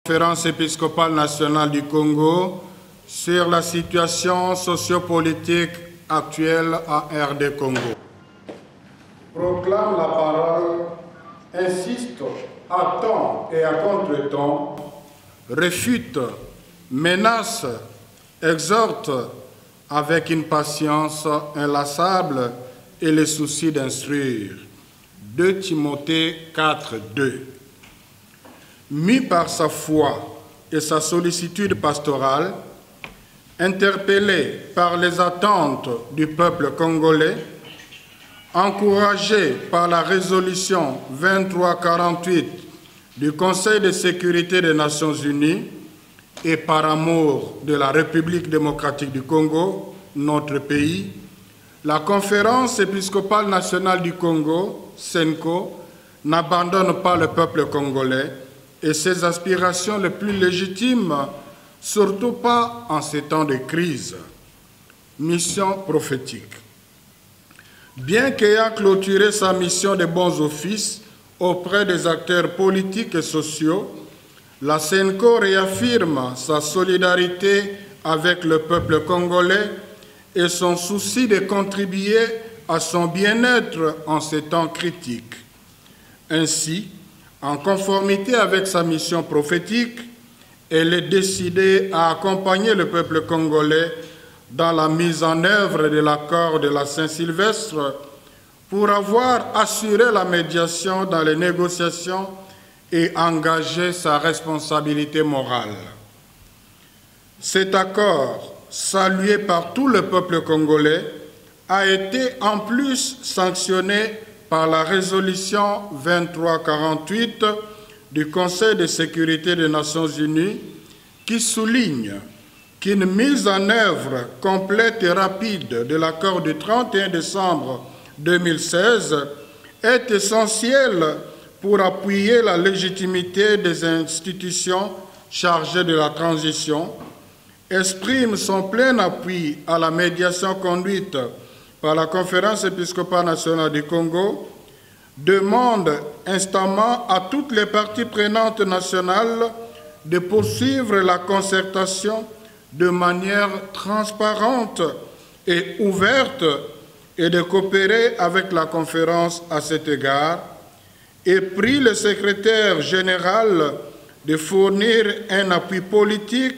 Conférence épiscopale nationale du Congo sur la situation sociopolitique actuelle en RD Congo. Proclame la parole, insiste à temps et à contre-temps, réfute, menace, exhorte avec une patience inlassable et le souci d'instruire. 2 Timothée 4, 2. Mis par sa foi et sa sollicitude pastorale, interpellé par les attentes du peuple congolais, encouragé par la résolution 2348 du Conseil de sécurité des Nations Unies et par amour de la République démocratique du Congo, notre pays, la Conférence épiscopale nationale du Congo, CENCO, n'abandonne pas le peuple congolais et ses aspirations les plus légitimes, surtout pas en ces temps de crise. Mission prophétique. Bien qu'ayant clôturé sa mission de bons offices auprès des acteurs politiques et sociaux, la CENCO réaffirme sa solidarité avec le peuple congolais et son souci de contribuer à son bien-être en ces temps critiques. Ainsi, en conformité avec sa mission prophétique, elle est décidée à accompagner le peuple congolais dans la mise en œuvre de l'accord de la Saint-Sylvestre pour avoir assuré la médiation dans les négociations et engagé sa responsabilité morale. Cet accord, salué par tout le peuple congolais, a été en plus sanctionné par la résolution 2348 du Conseil de sécurité des Nations Unies qui souligne qu'une mise en œuvre complète et rapide de l'accord du 31 décembre 2016 est essentielle pour appuyer la légitimité des institutions chargées de la transition, exprime son plein appui à la médiation conduite par la Conférence épiscopale nationale du Congo, demande instamment à toutes les parties prenantes nationales de poursuivre la concertation de manière transparente et ouverte et de coopérer avec la conférence à cet égard, et prie le secrétaire général de fournir un appui politique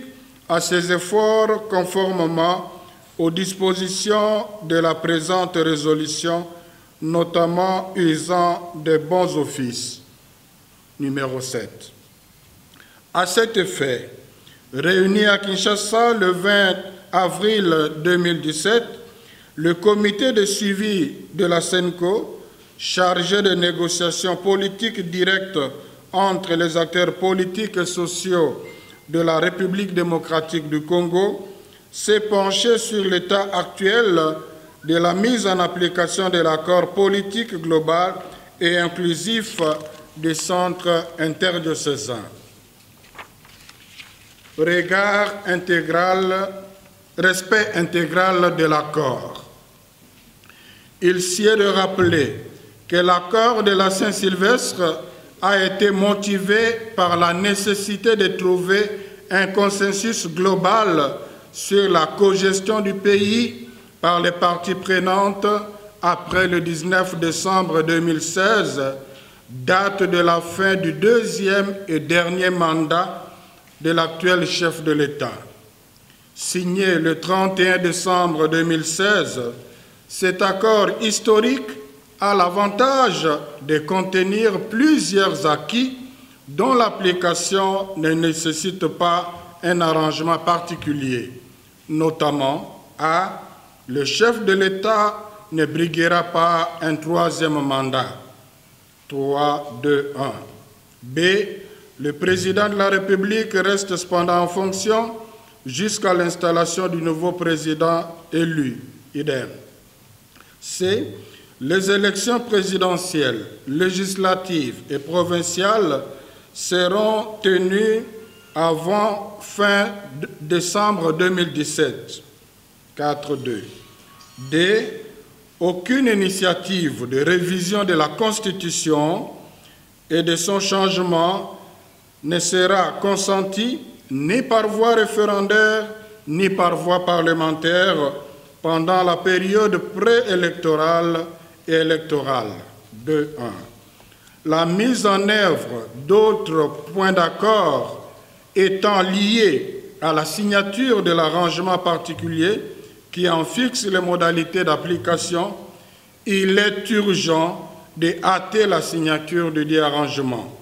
à ces efforts conformément aux dispositions de la présente résolution, notamment usant des bons offices. Numéro 7. À cet effet, réuni à Kinshasa le 20 avril 2017, le comité de suivi de la CENCO, chargé de négociations politiques directes entre les acteurs politiques et sociaux de la République démocratique du Congo, s'est penché sur l'état actuel de la mise en application de l'accord politique global et inclusif des centres interdiocésains. Respect intégral de l'accord. Il s'y est de rappeler que l'accord de la Saint-Sylvestre a été motivé par la nécessité de trouver un consensus global sur la cogestion du pays par les parties prenantes après le 19 décembre 2016, date de la fin du deuxième et dernier mandat de l'actuel chef de l'État. Signé le 31 décembre 2016, cet accord historique a l'avantage de contenir plusieurs acquis dont l'application ne nécessite pas un arrangement particulier. Notamment, A. Le chef de l'État ne briguera pas un troisième mandat. 3, 2, 1. B. Le président de la République reste cependant en fonction jusqu'à l'installation du nouveau président élu. Idem. C. Les élections présidentielles, législatives et provinciales seront tenues avant fin décembre 2017. 4.2. D. Aucune initiative de révision de la Constitution et de son changement ne sera consenti ni par voie référendaire ni par voie parlementaire pendant la période préélectorale et électorale. 2.1. La mise en œuvre d'autres points d'accord étant liés à la signature de l'arrangement particulier qui en fixe les modalités d'application, il est urgent de hâter la signature du dit arrangement.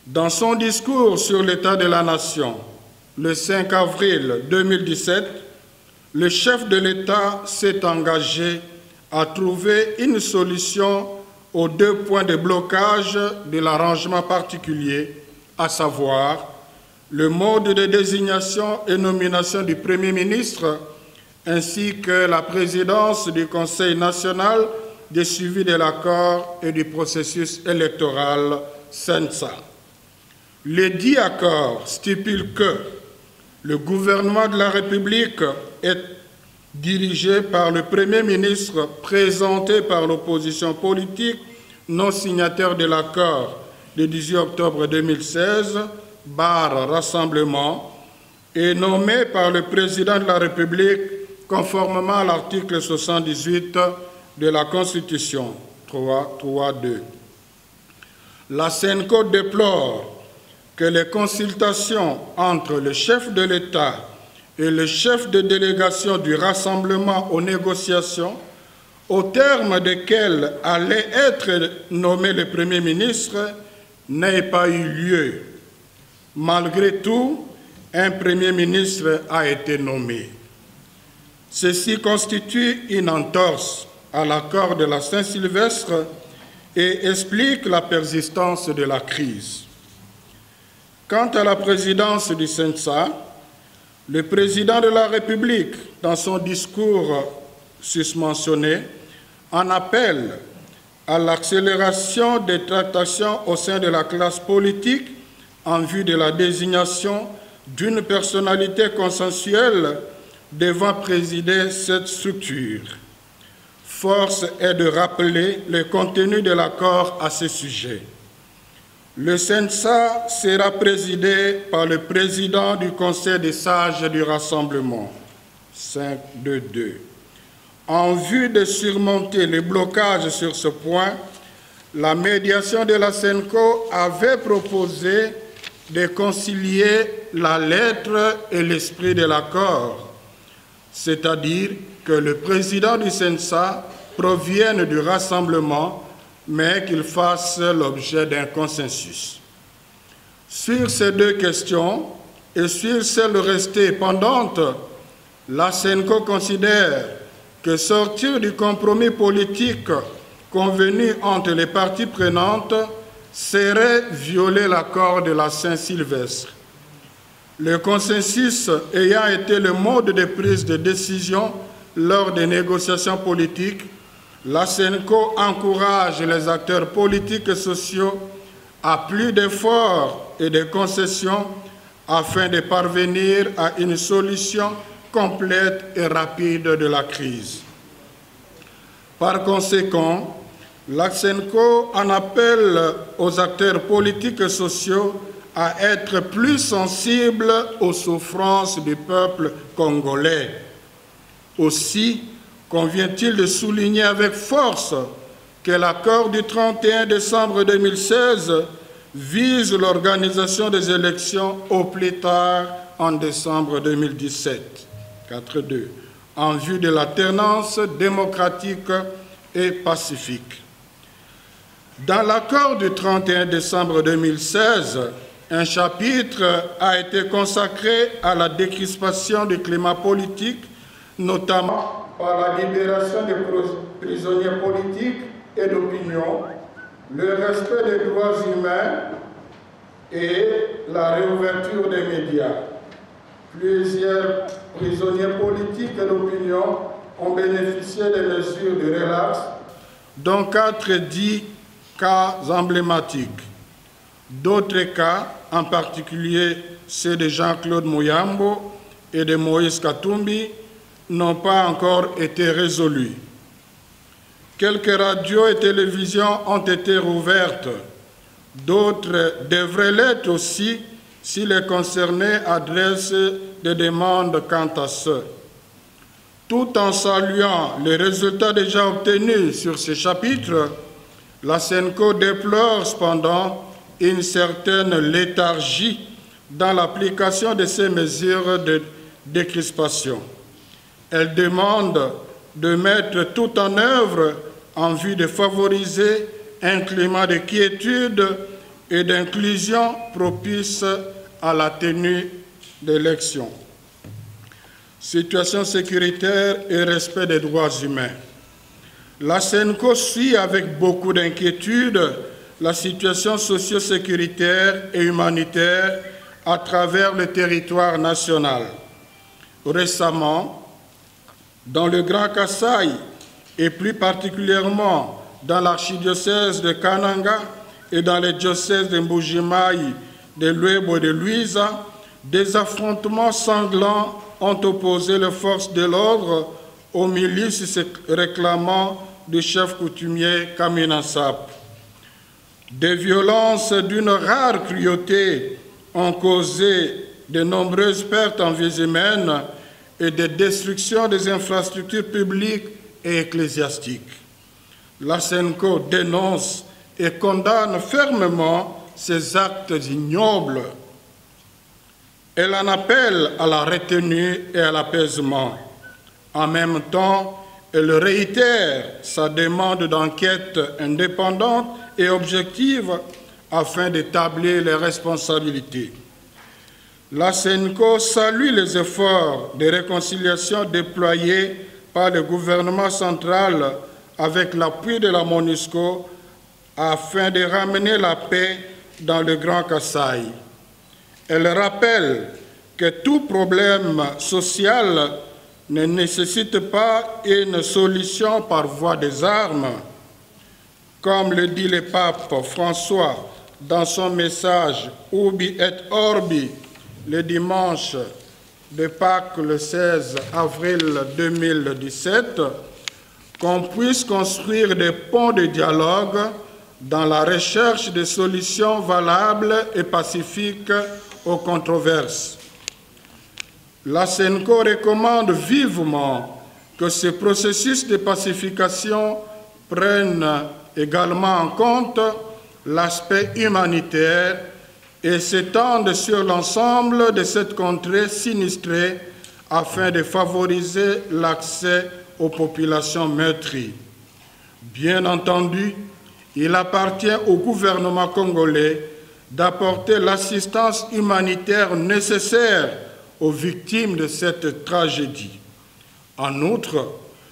Dans son discours sur l'état de la nation, le 5 avril 2017, le chef de l'État s'est engagé à trouver une solution aux 2 points de blocage de l'arrangement particulier, à savoir le mode de désignation et nomination du Premier ministre, ainsi que la présidence du Conseil national de suivi de l'accord et du processus électoral CENSA. Le dit accord stipule que le gouvernement de la République est dirigé par le Premier ministre présenté par l'opposition politique non signataire de l'accord du 18 octobre 2016, Rassemblement, et nommé par le président de la République conformément à l'article 78 de la Constitution, 3.2. La SENCO déplore que les consultations entre le chef de l'État et le chef de délégation du Rassemblement aux négociations, au terme desquelles allait être nommé le Premier ministre, n'aient pas eu lieu. Malgré tout, un Premier ministre a été nommé. Ceci constitue une entorse à l'accord de la Saint-Sylvestre et explique la persistance de la crise. Quant à la présidence du CENSA, le président de la République, dans son discours susmentionné, en appelle à l'accélération des tractations au sein de la classe politique en vue de la désignation d'une personnalité consensuelle devant présider cette structure. Force est de rappeler le contenu de l'accord à ce sujet. Le CENSA sera présidé par le président du Conseil des sages du Rassemblement, 5.2.2. En vue de surmonter les blocages sur ce point, la médiation de la SENCO avait proposé de concilier la lettre et l'esprit de l'accord, c'est-à-dire que le président du CENSA provienne du Rassemblement, mais qu'il fasse l'objet d'un consensus. Sur ces 2 questions et sur celles restées pendantes, la SENCO considère que sortir du compromis politique convenu entre les parties prenantes serait violer l'accord de la Saint-Sylvestre. Le consensus ayant été le mode de prise de décision lors des négociations politiques, la SENCO encourage les acteurs politiques et sociaux à plus d'efforts et de concessions afin de parvenir à une solution complète et rapide de la crise. Par conséquent, la SENCO en appelle aux acteurs politiques et sociaux à être plus sensibles aux souffrances du peuple congolais. Aussi, convient-il de souligner avec force que l'accord du 31 décembre 2016 vise l'organisation des élections au plus tard en décembre 2017, 4.2, en vue de l'alternance démocratique et pacifique. Dans l'accord du 31 décembre 2016, un chapitre a été consacré à la décrispation du climat politique, notamment par la libération des prisonniers politiques et d'opinion, le respect des droits humains et la réouverture des médias. Plusieurs prisonniers politiques et d'opinion ont bénéficié des mesures de relax, dont 4 dits cas emblématiques. D'autres cas, en particulier ceux de Jean-Claude Mouyambo et de Moïse Katumbi, n'ont pas encore été résolus. Quelques radios et télévisions ont été rouvertes. D'autres devraient l'être aussi si les concernés adressent des demandes quant à ce. Tout en saluant les résultats déjà obtenus sur ces chapitres, la SENCO déplore cependant une certaine léthargie dans l'application de ces mesures de décrispation. Elle demande de mettre tout en œuvre en vue de favoriser un climat de quiétude et d'inclusion propice à la tenue d'élections. Situation sécuritaire et respect des droits humains. La SENCO suit avec beaucoup d'inquiétude la situation socio-sécuritaire et humanitaire à travers le territoire national. Récemment, dans le Grand Kasaï et plus particulièrement dans l'archidiocèse de Kananga et dans les diocèses de Mbujimaï, de Luebo et de Luiza, des affrontements sanglants ont opposé les forces de l'ordre aux milices se réclamant du chef coutumier Kamina Sap. Des violences d'une rare cruauté ont causé de nombreuses pertes en vies humaines et des destructions des infrastructures publiques et ecclésiastiques. La SENCO dénonce et condamne fermement ces actes ignobles. Elle en appelle à la retenue et à l'apaisement. En même temps, elle réitère sa demande d'enquête indépendante et objective afin d'établir les responsabilités. La SENCO salue les efforts de réconciliation déployés par le gouvernement central avec l'appui de la MONUSCO afin de ramener la paix dans le Grand Kasaï. Elle rappelle que tout problème social ne nécessite pas une solution par voie des armes. Comme le dit le pape François dans son message Ubi et Orbi le dimanche de Pâques le 16 avril 2017, qu'on puisse construire des ponts de dialogue dans la recherche de solutions valables et pacifiques aux controverses. La SENCO recommande vivement que ce processus de pacification prenne également en compte l'aspect humanitaire et s'étende sur l'ensemble de cette contrée sinistrée afin de favoriser l'accès aux populations meurtries. Bien entendu, il appartient au gouvernement congolais d'apporter l'assistance humanitaire nécessaire aux victimes de cette tragédie. En outre,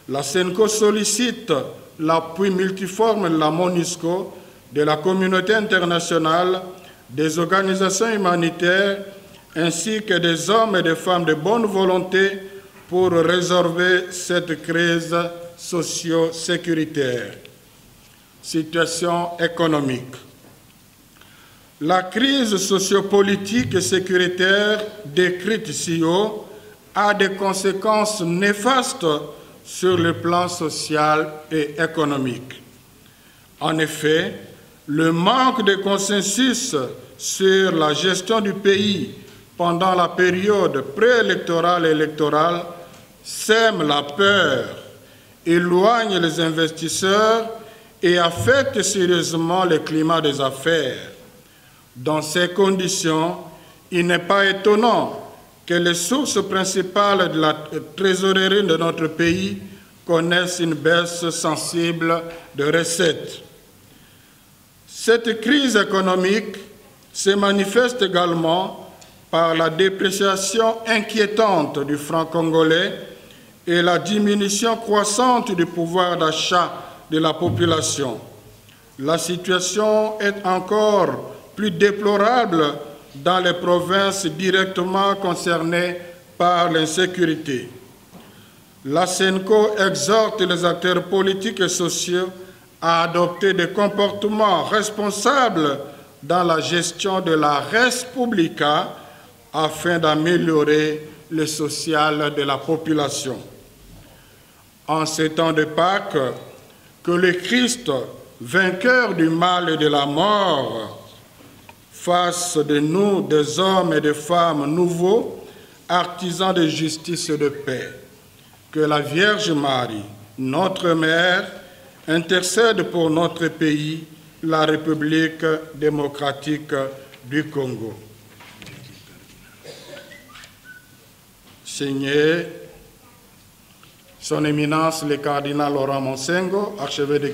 la SENCO sollicite l'appui multiforme de la MONUSCO, de la communauté internationale, des organisations humanitaires, ainsi que des hommes et des femmes de bonne volonté pour résorber cette crise socio-sécuritaire. Situation économique. La crise sociopolitique et sécuritaire décrite ici haut a des conséquences néfastes sur le plan social et économique. En effet, le manque de consensus sur la gestion du pays pendant la période préélectorale et électorale sème la peur, éloigne les investisseurs et affecte sérieusement le climat des affaires. Dans ces conditions, il n'est pas étonnant que les sources principales de la trésorerie de notre pays connaissent une baisse sensible de recettes. Cette crise économique se manifeste également par la dépréciation inquiétante du franc congolais et la diminution croissante du pouvoir d'achat de la population. La situation est encore plus déplorable dans les provinces directement concernées par l'insécurité. La SENCO exhorte les acteurs politiques et sociaux à adopter des comportements responsables dans la gestion de la res publica afin d'améliorer le social de la population. En ces temps de Pâques, que le Christ, vainqueur du mal et de la mort, fasse de nous des hommes et des femmes nouveaux, artisans de justice et de paix. Que la Vierge Marie, notre Mère, intercède pour notre pays, la République démocratique du Congo. Signé Son Éminence le cardinal Laurent Monsengo, archevêque de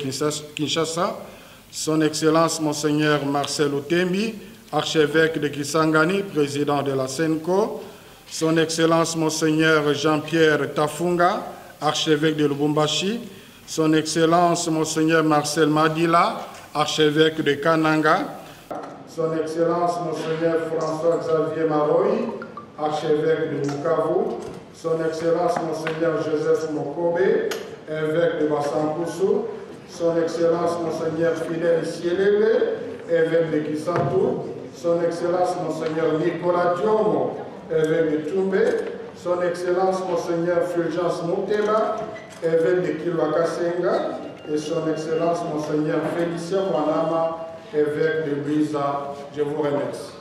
Kinshasa, Son Excellence Monseigneur Marcel Otembi, archevêque de Kisangani, président de la SENCO, Son Excellence Monseigneur Jean-Pierre Tafunga, archevêque de Lubumbashi, Son Excellence Monseigneur Marcel Madila, archevêque de Kananga, Son Excellence Monseigneur François-Xavier Maroy, archevêque de Bukavu, Son Excellence Monseigneur Joseph Mokobe, évêque de Bassankusu, Son Excellence Monseigneur Fidèle Sielele, évêque de Kisantu, Son Excellence Monseigneur Nicolas Diomo, évêque de Tumbe, Son Excellence Monseigneur Fulgence Moutema, évêque de Kilwakasenga, et Son Excellence Monseigneur Félicien Wanama, évêque de Biza. Je vous remercie.